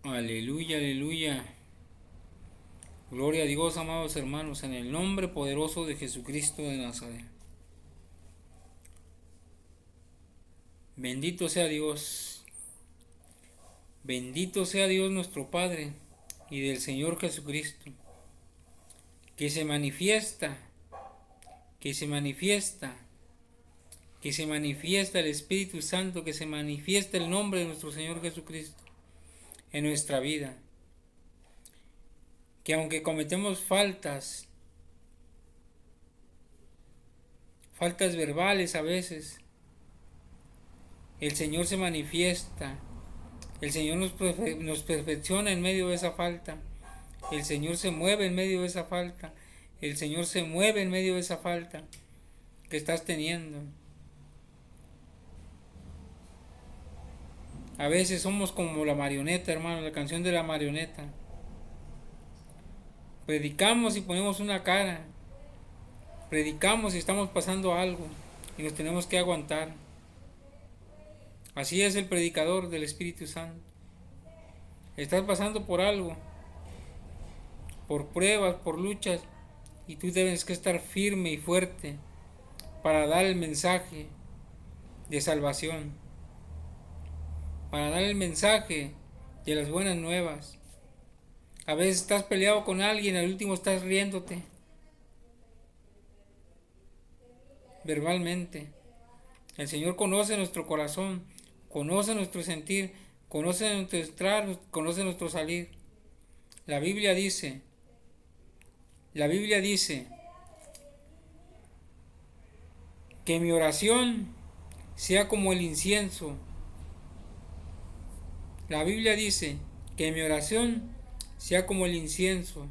Aleluya, aleluya. Gloria a Dios, amados hermanos, en el nombre poderoso de Jesucristo de Nazaret. Bendito sea Dios. Bendito sea Dios nuestro Padre y del Señor Jesucristo, que se manifiesta, que se manifiesta, que se manifiesta el Espíritu Santo, que se manifiesta el nombre de nuestro Señor Jesucristo en nuestra vida. Que aunque cometemos faltas verbales a veces, el Señor se manifiesta, el Señor nos perfecciona en medio de esa falta, el Señor se mueve en medio de esa falta, el Señor se mueve en medio de esa falta que estás teniendo. A veces somos como la marioneta, hermano, la canción de la marioneta. Predicamos y ponemos una cara, predicamos y estamos pasando algo y nos tenemos que aguantar. Así es el predicador del Espíritu Santo. Estás pasando por algo, por pruebas, por luchas, y tú debes que estar firme y fuerte para dar el mensaje de salvación, para dar el mensaje de las buenas nuevas. A veces estás peleado con alguien, al último estás riéndote verbalmente. El Señor conoce nuestro corazón, conoce nuestro sentir, conoce nuestro entrar, conoce nuestro salir. La Biblia dice que mi oración sea como el incienso. La Biblia dice que mi oración sea como el incienso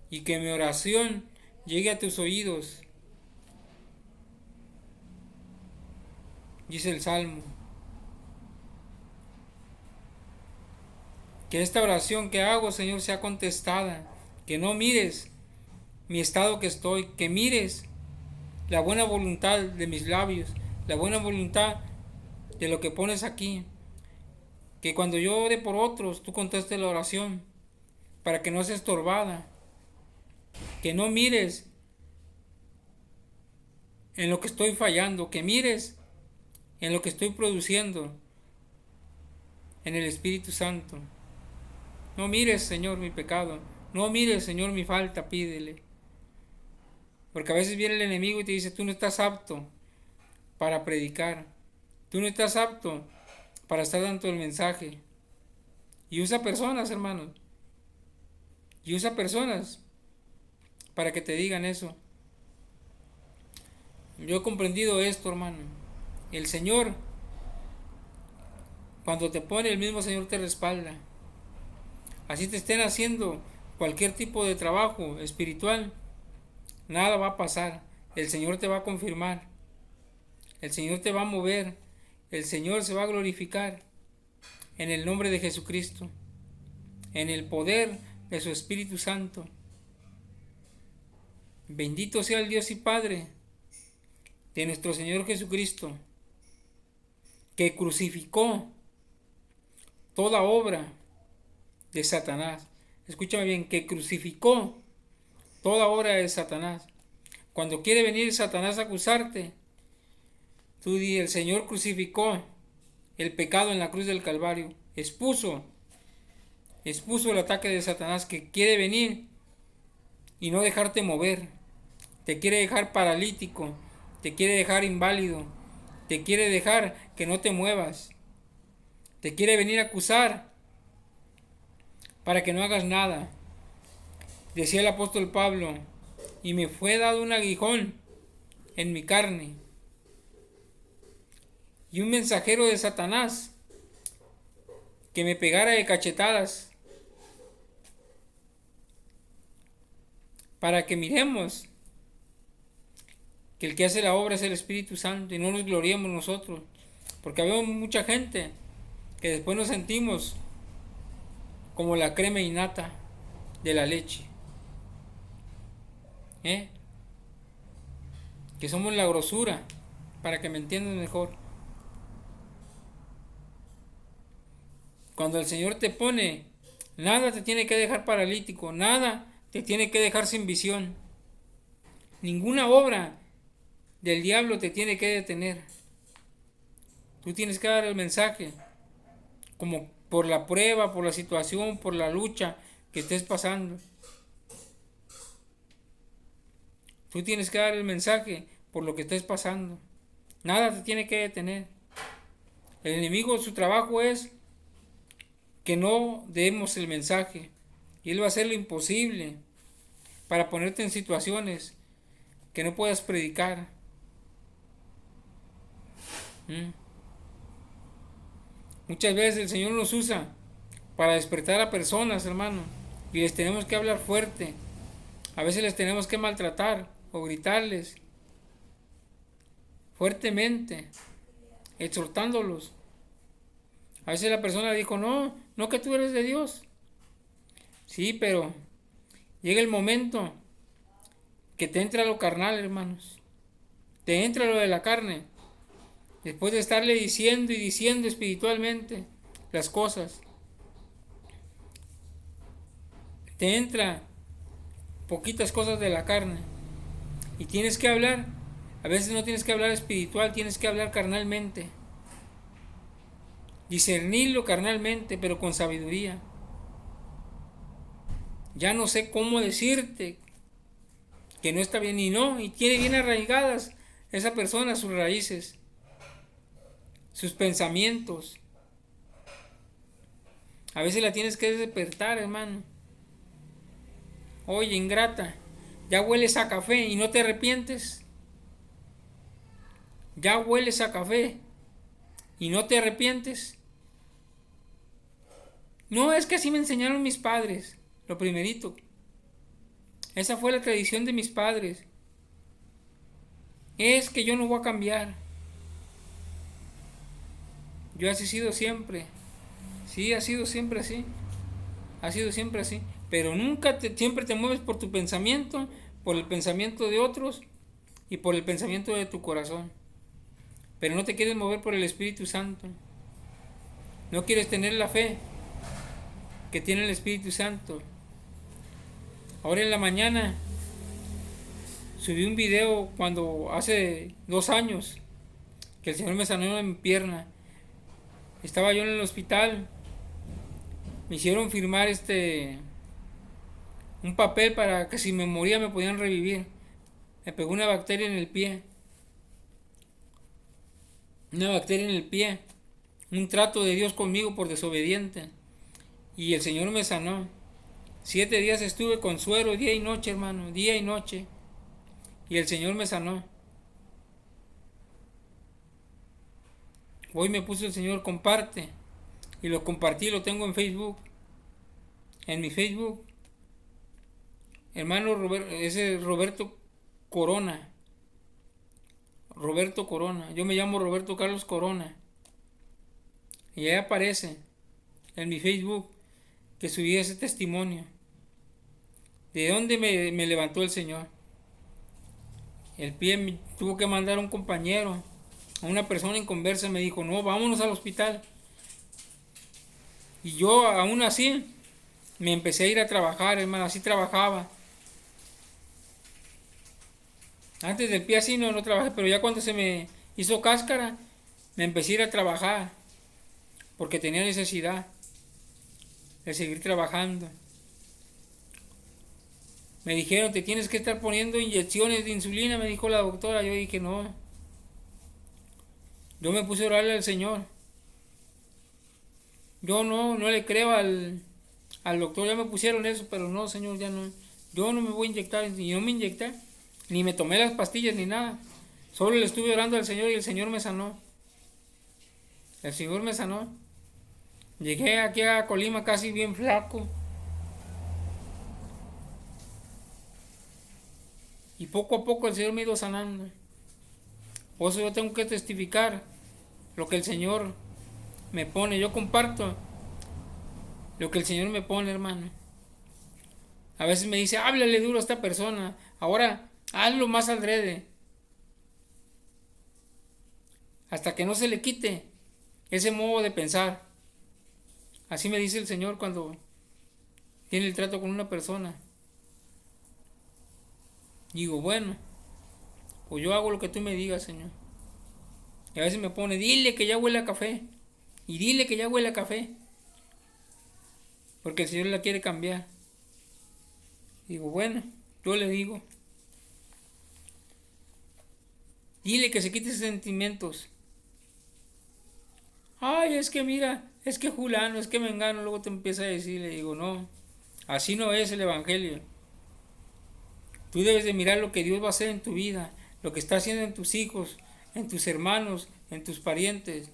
y que mi oración llegue a tus oídos, dice el Salmo. Que esta oración que hago, Señor, sea contestada, que no mires mi estado que estoy, que mires la buena voluntad de mis labios, la buena voluntad de lo que pones aquí. Que cuando yo ore por otros, tú contestes la oración, para que no sea estorbada. Que no mires en lo que estoy fallando, que mires en lo que estoy produciendo en el Espíritu Santo. No mires, Señor, mi pecado. No mires, Señor, mi falta, pídele. Porque a veces viene el enemigo y te dice, tú no estás apto para predicar. Tú no estás apto para estar dando el mensaje. Y usa personas, hermanos. Y usa personas para que te digan eso. Yo he comprendido esto, hermano. El Señor, cuando te pone, el mismo Señor te respalda. Así te estén haciendo cualquier tipo de trabajo espiritual, nada va a pasar. El Señor te va a confirmar. El Señor te va a mover. El Señor se va a glorificar en el nombre de Jesucristo, en el poder de su Espíritu Santo. Bendito sea el Dios y Padre de nuestro Señor Jesucristo, que crucificó toda obra de Satanás. Escúchame bien, que crucificó toda obra de Satanás. Cuando quiere venir Satanás a acusarte, tú di, el Señor crucificó el pecado en la cruz del Calvario, expuso el ataque de Satanás que quiere venir y no dejarte mover, te quiere dejar paralítico, te quiere dejar inválido, te quiere dejar que no te muevas, te quiere venir a acusar para que no hagas nada. Decía el apóstol Pablo, y me fue dado un aguijón en mi carne, y un mensajero de Satanás que me pegara de cachetadas, para que miremos que el que hace la obra es el Espíritu Santo y no nos gloriemos nosotros, porque vemos mucha gente que después nos sentimos como la crema innata de la leche, que somos la grosura, para que me entiendan mejor. Cuando el Señor te pone, nada te tiene que dejar paralítico, nada te tiene que dejar sin visión. Ninguna obra del diablo te tiene que detener. Tú tienes que dar el mensaje, como por la prueba, por la situación, por la lucha que estés pasando. Tú tienes que dar el mensaje por lo que estés pasando. Nada te tiene que detener. El enemigo, su trabajo es que no demos el mensaje. Y él va a hacer lo imposible para ponerte en situaciones que no puedas predicar. Muchas veces el Señor nos usa para despertar a personas, hermano, y les tenemos que hablar fuerte. A veces les tenemos que maltratar o gritarles fuertemente, exhortándolos. A veces la persona dijo, no, no que tú eres de Dios. Sí, pero llega el momento que te entra lo carnal, hermanos. Te entra lo de la carne. Después de estarle diciendo y diciendo espiritualmente las cosas. Te entra poquitas cosas de la carne. Y tienes que hablar. A veces no tienes que hablar espiritual, tienes que hablar carnalmente. Discernirlo carnalmente, pero con sabiduría. Ya no sé cómo decirte que no está bien y no, y tiene bien arraigadas esa persona sus raíces, sus pensamientos. A veces la tienes que despertar, hermano. Oye, ingrata, ya hueles a café y no te arrepientes. Ya hueles a café y no te arrepientes. No, es que así me enseñaron mis padres. Lo primerito. Esa fue la tradición de mis padres. Es que yo no voy a cambiar. Yo así he sido siempre. Sí, ha sido siempre así. Ha sido siempre así. Pero nunca siempre te mueves por tu pensamiento, por el pensamiento de otros y por el pensamiento de tu corazón. Pero no te quieres mover por el Espíritu Santo. No quieres tener la fe que tiene el Espíritu Santo. Ahora en la mañana subí un video cuando hace 2 años que el Señor me sanó en mi pierna. Estaba yo en el hospital. Me hicieron firmar un papel para que si me moría me podían revivir. Me pegó una bacteria en el pie. Una bacteria en el pie. Un trato de Dios conmigo por desobediente. Y el Señor me sanó. 7 días estuve con suero, día y noche, hermano. Día y noche. Y el Señor me sanó. Hoy me puso el Señor, comparte. Y lo compartí, lo tengo en Facebook. En mi Facebook. Hermano Roberto, ese es Roberto Corona. Roberto Corona. Yo me llamo Roberto Carlos Corona. Y ahí aparece en mi Facebook que subí ese testimonio. ¿De dónde me levantó el Señor? El pie me tuvo que mandar a un compañero, a una persona en conversa, me dijo, no, vámonos al hospital. Y yo aún así me empecé a ir a trabajar, hermano, así trabajaba. Antes del pie así no trabajé, pero ya cuando se me hizo cáscara, me empecé a ir a trabajar, porque tenía necesidad de seguir trabajando. Me dijeron, te tienes que estar poniendo inyecciones de insulina, me dijo la doctora. Yo dije, no. Yo me puse a orarle al Señor. Yo no le creo al doctor, ya me pusieron eso, pero no, Señor, ya no. Yo no me voy a inyectar, y no me inyecté, ni me tomé las pastillas, ni nada. Solo le estuve orando al Señor y el Señor me sanó. El Señor me sanó. Llegué aquí a Colima casi bien flaco. Y poco a poco el Señor me ha ido sanando. Por eso yo tengo que testificar lo que el Señor me pone. Yo comparto lo que el Señor me pone, hermano. A veces me dice, háblale duro a esta persona. Ahora, hazlo más adrede. Hasta que no se le quite ese modo de pensar. Así me dice el Señor cuando tiene el trato con una persona. Digo, bueno, pues yo hago lo que tú me digas, Señor. Y a veces me pone, dile que ya huele a café. Y dile que ya huele a café. Porque el Señor la quiere cambiar. Digo, bueno, yo le digo, dile que se quite sus sentimientos. Ay, es que mira, es que Julano, es que Mengano, luego te empieza a decir, le digo, no, así no es el Evangelio. Tú debes de mirar lo que Dios va a hacer en tu vida, lo que está haciendo en tus hijos, en tus hermanos, en tus parientes.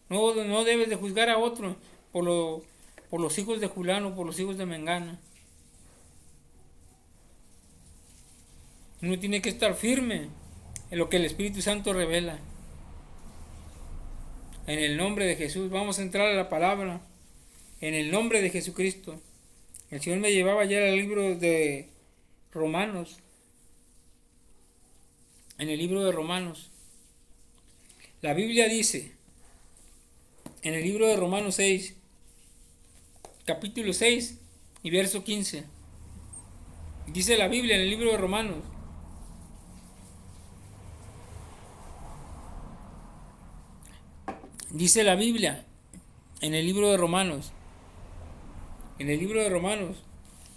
No debes de juzgar a otro por los hijos de Julano, por los hijos de Mengano. Uno tiene que estar firme en lo que el Espíritu Santo revela. En el nombre de Jesús, vamos a entrar a la palabra. En el nombre de Jesucristo. El Señor me llevaba ayer al libro de Romanos. En el libro de Romanos. La Biblia dice, en el libro de Romanos 6, capítulo 6 y verso 15. Dice la Biblia en el libro de Romanos. Dice la Biblia en el libro de Romanos. En el libro de Romanos.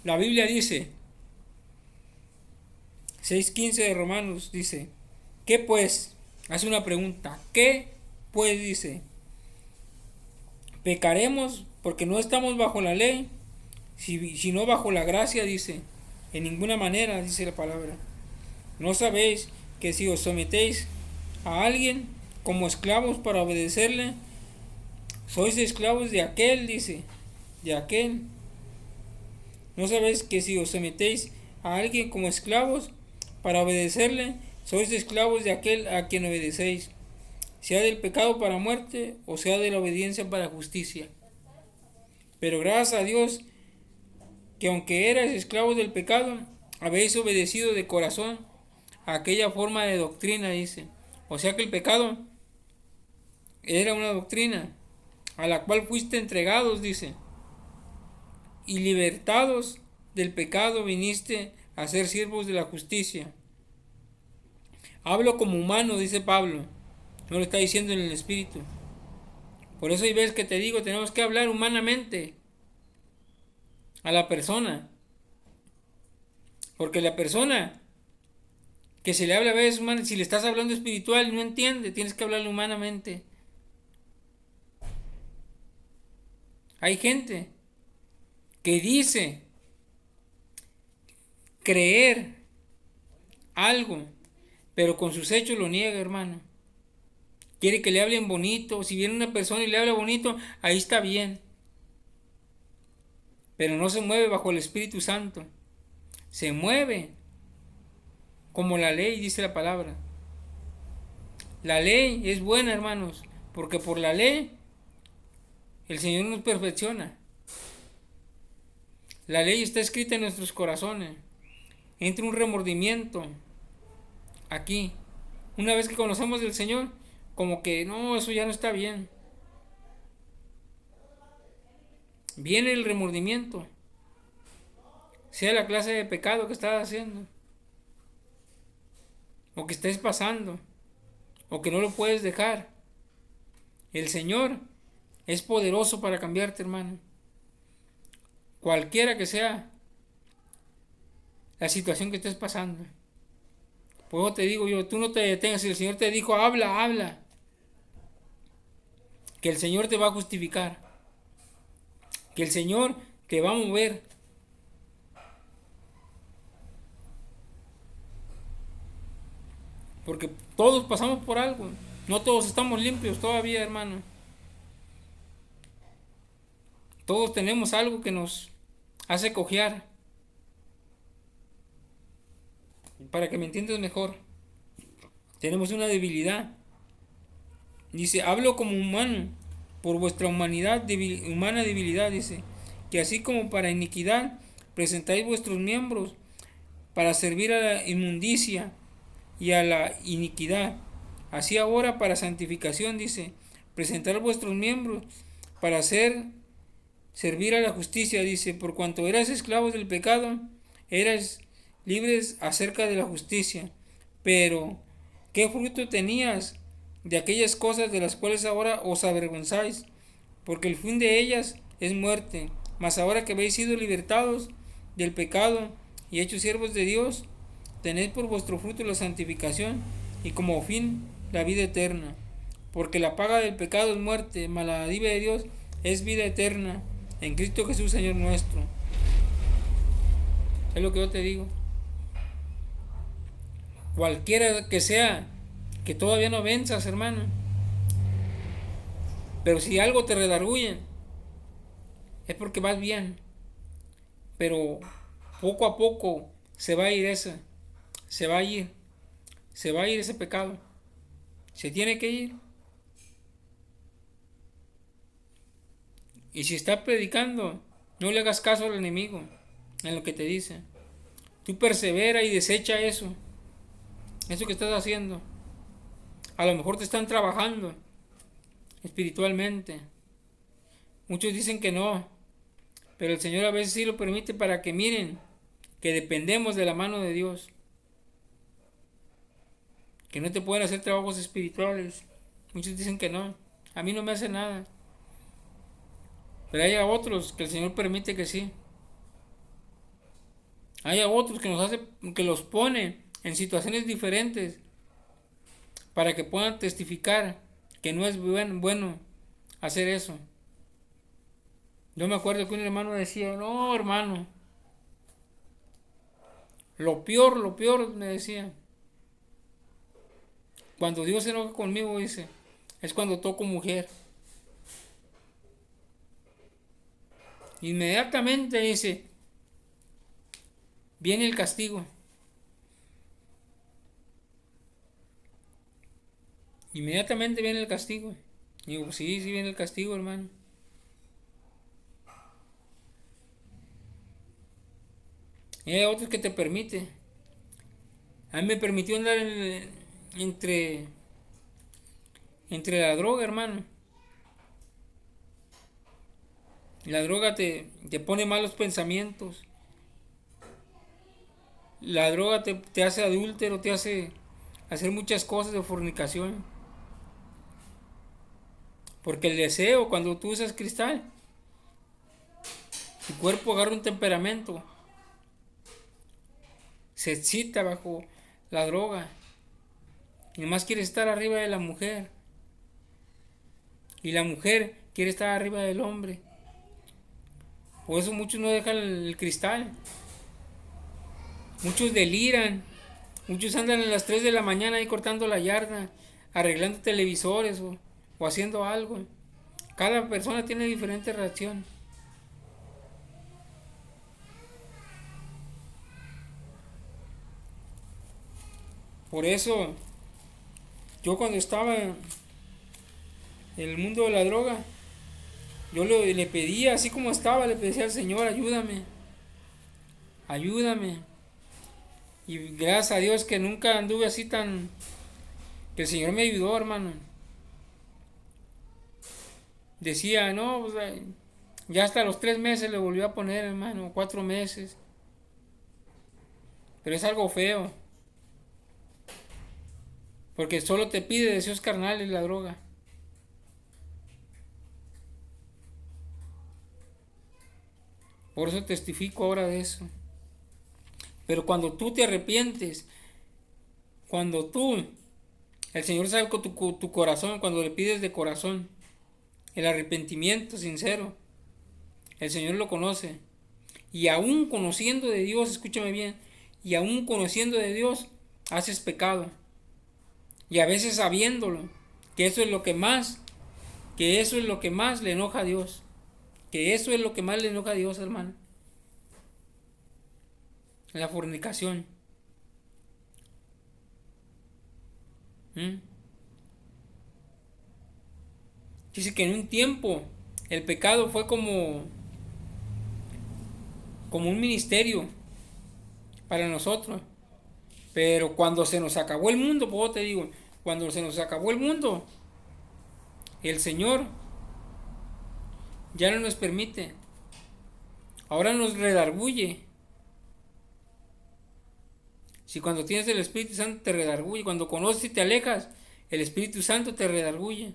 La Biblia dice, 6:15 de Romanos dice, ¿qué pues? Hace una pregunta. ¿Qué pues? Dice, ¿pecaremos porque no estamos bajo la ley, sino bajo la gracia? Dice, en ninguna manera, dice la palabra. ¿No sabéis que si os sometéis a alguien como esclavos para obedecerle, sois esclavos de aquel? Dice, de aquel. ¿No sabéis que si os sometéis a alguien como esclavos para obedecerle, sois esclavos de aquel a quien obedecéis, sea del pecado para muerte o sea de la obediencia para justicia? Pero gracias a Dios que aunque erais esclavos del pecado, habéis obedecido de corazón a aquella forma de doctrina, dice. O sea que el pecado era una doctrina a la cual fuiste entregados, dice. Y libertados del pecado viniste a ser siervos de la justicia. Hablo como humano, dice Pablo. No lo está diciendo en el Espíritu. Por eso hay veces que te digo, tenemos que hablar humanamente a la persona. Porque la persona que se le habla a veces humana, si le estás hablando espiritual, no entiende, tienes que hablarle humanamente. Hay gente que dice creer algo, pero con sus hechos lo niega, hermano. Quiere que le hablen bonito. Si viene una persona y le habla bonito, ahí está bien. Pero no se mueve bajo el Espíritu Santo. Se mueve como la ley, dice la palabra. La ley es buena, hermanos, porque por la ley el Señor nos perfecciona. La ley está escrita en nuestros corazones. Entra un remordimiento aquí. Una vez que conocemos del Señor, como que no, eso ya no está bien. Viene el remordimiento, sea la clase de pecado que estás haciendo, o que estés pasando, o que no lo puedes dejar. El Señor es poderoso para cambiarte, hermano. Cualquiera que sea la situación que estés pasando. Por eso te digo yo, tú no te detengas. Si el Señor te dijo, habla, habla. Que el Señor te va a justificar. Que el Señor te va a mover. Porque todos pasamos por algo. No todos estamos limpios todavía, hermano. Todos tenemos algo que nos hace cojear. Para que me entiendas mejor. Tenemos una debilidad. Dice, hablo como humano, por vuestra humana debilidad, dice, que así como para iniquidad presentáis vuestros miembros para servir a la inmundicia y a la iniquidad, así ahora para santificación, dice, presentar vuestros miembros para ser servir a la justicia, dice, por cuanto eras esclavos del pecado, eras libres acerca de la justicia. Pero, ¿qué fruto tenías de aquellas cosas de las cuales ahora os avergonzáis? Porque el fin de ellas es muerte. Mas ahora que habéis sido libertados del pecado y hechos siervos de Dios, tenéis por vuestro fruto la santificación y como fin la vida eterna. Porque la paga del pecado es muerte, mas la dádiva de Dios es vida eterna en Cristo Jesús Señor nuestro. Es lo que yo te digo. Cualquiera que sea, que todavía no venzas, hermano. Pero si algo te redarguye, es porque vas bien. Pero poco a poco se va a ir ese, se va a ir ese pecado. Se tiene que ir. Y si está predicando, no le hagas caso al enemigo en lo que te dice. Tú persevera y desecha eso que estás haciendo. A lo mejor te están trabajando espiritualmente. Muchos dicen que no, pero el Señor a veces sí lo permite para que miren que dependemos de la mano de Dios. Que no te pueden hacer trabajos espirituales. Muchos dicen que no. A mí no me hace nada. Pero hay otros que el Señor permite que sí. Hay otros que que los pone en situaciones diferentes para que puedan testificar que no es bueno hacer eso. Yo me acuerdo que un hermano decía, no, hermano, lo peor, me decía. Cuando Dios se enoja conmigo, dice, es cuando toco mujer. Inmediatamente, dice, viene el castigo. Inmediatamente viene el castigo. Digo, sí viene el castigo, hermano. Y hay otros que te permite. A mí me permitió andar entre la droga, hermano. La droga te pone malos pensamientos. La droga te hace adúltero, te hace hacer muchas cosas de fornicación. Porque el deseo, cuando tú usas cristal, tu cuerpo agarra un temperamento. Se excita bajo la droga. Y nomás quiere estar arriba de la mujer. Y la mujer quiere estar arriba del hombre. Por eso muchos no dejan el cristal. Muchos deliran. Muchos andan a las 3 de la mañana ahí cortando la yarda, arreglando televisores o haciendo algo. Cada persona tiene diferente reacción. Por eso, yo cuando estaba en el mundo de la droga, yo le pedía, así como estaba, le pedía al Señor, ayúdame. Y gracias a Dios que nunca anduve así tan... que el Señor me ayudó, hermano. Decía, no, pues, ya hasta los 3 meses le volvió a poner, hermano, 4 meses. Pero es algo feo. Porque solo te pide deseos carnales la droga. Por eso testifico ahora de eso. Pero cuando tú te arrepientes, el Señor sabe con tu corazón, cuando le pides de corazón, el arrepentimiento sincero, el Señor lo conoce. Y aún conociendo de Dios, escúchame bien, y aún conociendo de Dios, haces pecado. Y a veces sabiéndolo, que eso es lo que más le enoja a Dios. Que eso es lo que más le enoja a Dios, hermano. La fornicación. Dice que en un tiempo el pecado fue como un ministerio para nosotros. Pero cuando se nos acabó el mundo, pues te digo, cuando se nos acabó el mundo, el Señor ya no nos permite ahora nos redarguye. Si cuando tienes el Espíritu Santo te redarguye, cuando conoces y te alejas, el Espíritu Santo te redarguye.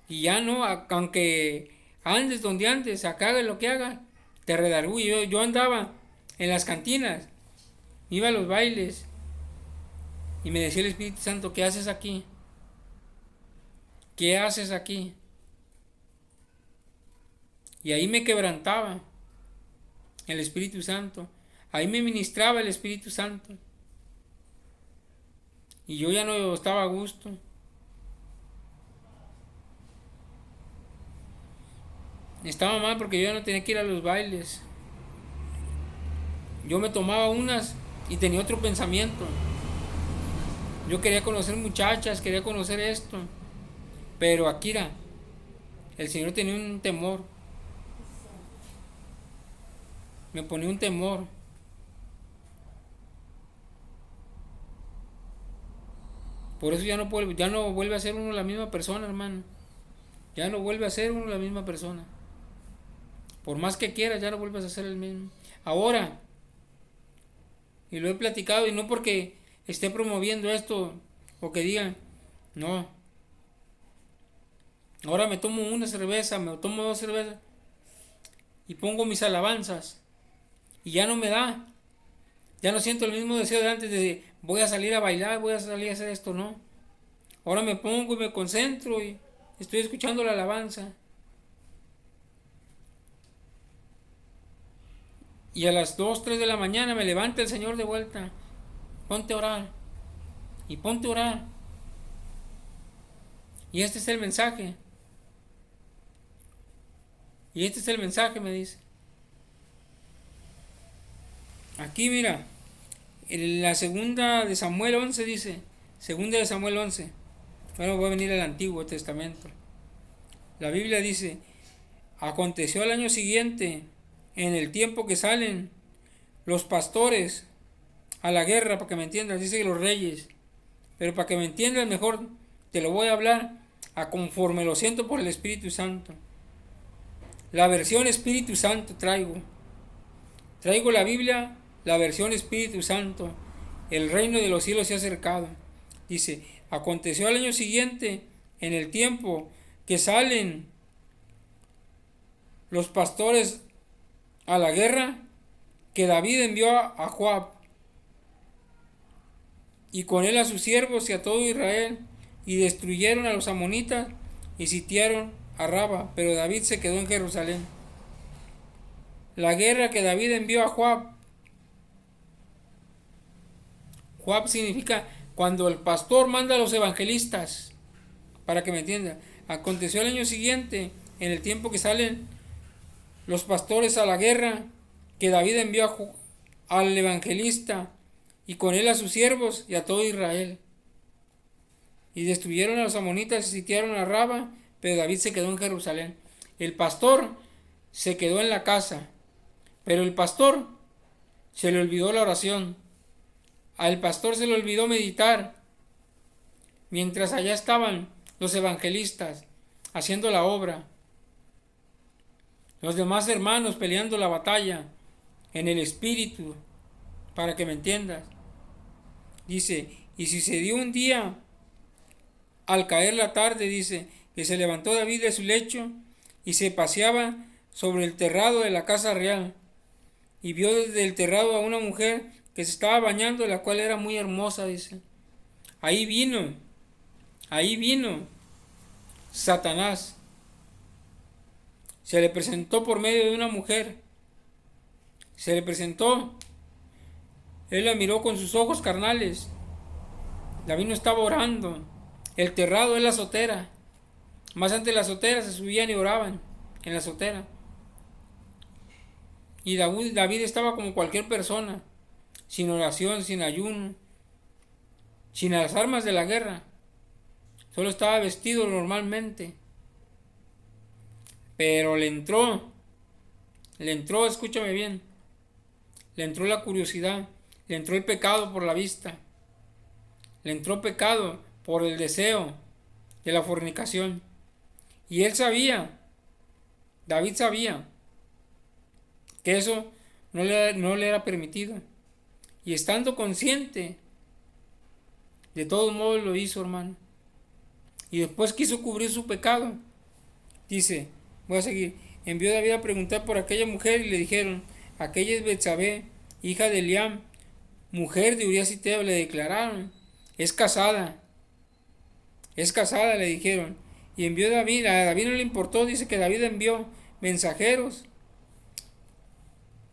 Y ya no, aunque andes donde andes, acá hagas lo que hagas, te redarguye. Yo andaba en las cantinas, iba a los bailes y me decía el Espíritu Santo, ¿qué haces aquí? ¿Qué haces aquí? Y ahí me quebrantaba el Espíritu Santo. Ahí me ministraba el Espíritu Santo. Y yo ya no estaba a gusto. Estaba mal porque yo ya no tenía que ir a los bailes. Yo me tomaba unas y tenía otro pensamiento. Yo quería conocer muchachas, quería conocer esto. Pero Akira, el Señor tenía un temor. Me ponía un temor. Por eso ya no vuelve a ser uno la misma persona, hermano. Ya no vuelve a ser uno la misma persona. Por más que quieras, ya no vuelves a ser el mismo. Ahora, y lo he platicado, y no porque esté promoviendo esto o que digan, no. Ahora me tomo una cerveza, me tomo 2 cervezas y pongo mis alabanzas. Y ya no me da. Ya no siento el mismo deseo de antes de voy a salir a bailar, voy a salir a hacer esto, no. Ahora me pongo y me concentro y estoy escuchando la alabanza. Y a las 2, 3 de la mañana me levanta el Señor de vuelta. Ponte a orar. Y ponte a orar. Y este es el mensaje. Y este es el mensaje, me dice. Aquí mira, en la segunda de Samuel 11 dice, segunda de Samuel 11. Ahora voy a venir al Antiguo Testamento. La Biblia dice, aconteció al año siguiente, en el tiempo que salen los pastores a la guerra, para que me entiendas, dice que los reyes, pero para que me entiendas mejor, te lo voy a hablar a conforme lo siento por el Espíritu Santo. La versión Espíritu Santo traigo la Biblia, la versión Espíritu Santo. El reino de los cielos se ha acercado. Dice, aconteció al año siguiente, en el tiempo que salen los pastores a la guerra, que David envió a Joab y con él a sus siervos y a todo Israel, y destruyeron a los amonitas y sitiaron a Raba, pero David se quedó en Jerusalén. La guerra que David envió a Joab. Joab significa cuando el pastor manda a los evangelistas, para que me entiendan. Aconteció el año siguiente, en el tiempo que salen los pastores a la guerra, que David envió al evangelista y con él a sus siervos y a todo Israel. Y destruyeron a los amonitas y sitiaron a Raba, pero David se quedó en Jerusalén. El pastor se quedó en la casa, pero el pastor se le olvidó la oración. Al pastor se le olvidó meditar, mientras allá estaban los evangelistas haciendo la obra, los demás hermanos peleando la batalla en el espíritu, para que me entiendas. Dice, y sucedió un día, al caer la tarde, dice, que se levantó David de su lecho y se paseaba sobre el terrado de la casa real, y vio desde el terrado a una mujer que se estaba bañando, la cual era muy hermosa, dice. Ahí vino Satanás. Se le presentó por medio de una mujer. Se le presentó. Él la miró con sus ojos carnales. David no estaba orando. El terrado es la azotera. Más antes de la azotera se subían y oraban en la azotera. Y David estaba como cualquier persona, sin oración, sin ayuno, sin las armas de la guerra. Solo estaba vestido normalmente. Pero le entró, escúchame bien, le entró la curiosidad, le entró el pecado por la vista, le entró pecado por el deseo de la fornicación. Y él sabía, David sabía, que eso no le era permitido. Y estando consciente, de todos modos lo hizo, hermano. Y después quiso cubrir su pecado. Dice, voy a seguir. Envió David a preguntar por aquella mujer y le dijeron, aquella es Betsabé, hija de Eliam, mujer de Urías Hiteo. Le declararon, es casada, le dijeron. Y envió David, a David no le importó, dice que David envió mensajeros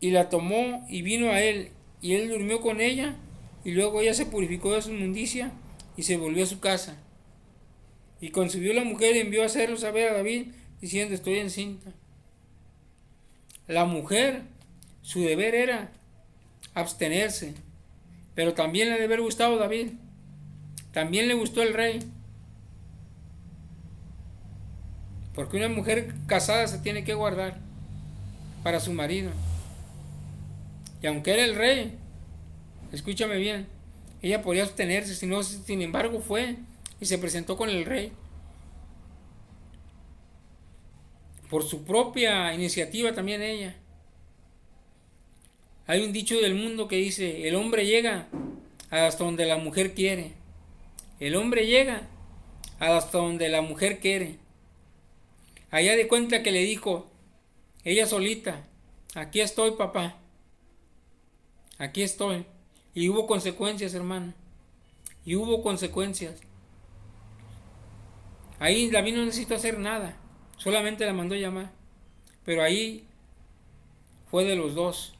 y la tomó y vino a él, y él durmió con ella, y luego ella se purificó de su inmundicia y se volvió a su casa. Y concibió la mujer y envió a hacerlo saber a David, diciendo, estoy encinta. La mujer, su deber era abstenerse, pero también le debe haber gustado a David, también le gustó el rey, porque una mujer casada se tiene que guardar para su marido. Y aunque era el rey, escúchame bien, ella podía abstenerse, sin embargo fue y se presentó con el rey. Por su propia iniciativa también ella. Hay un dicho del mundo que dice, el hombre llega hasta donde la mujer quiere. El hombre llega hasta donde la mujer quiere. Allá de cuenta que le dijo, ella solita, aquí estoy, papá, aquí estoy. Y hubo consecuencias, hermano, y hubo consecuencias. Ahí David no necesitó hacer nada, solamente la mandó llamar. Pero ahí fue de los dos.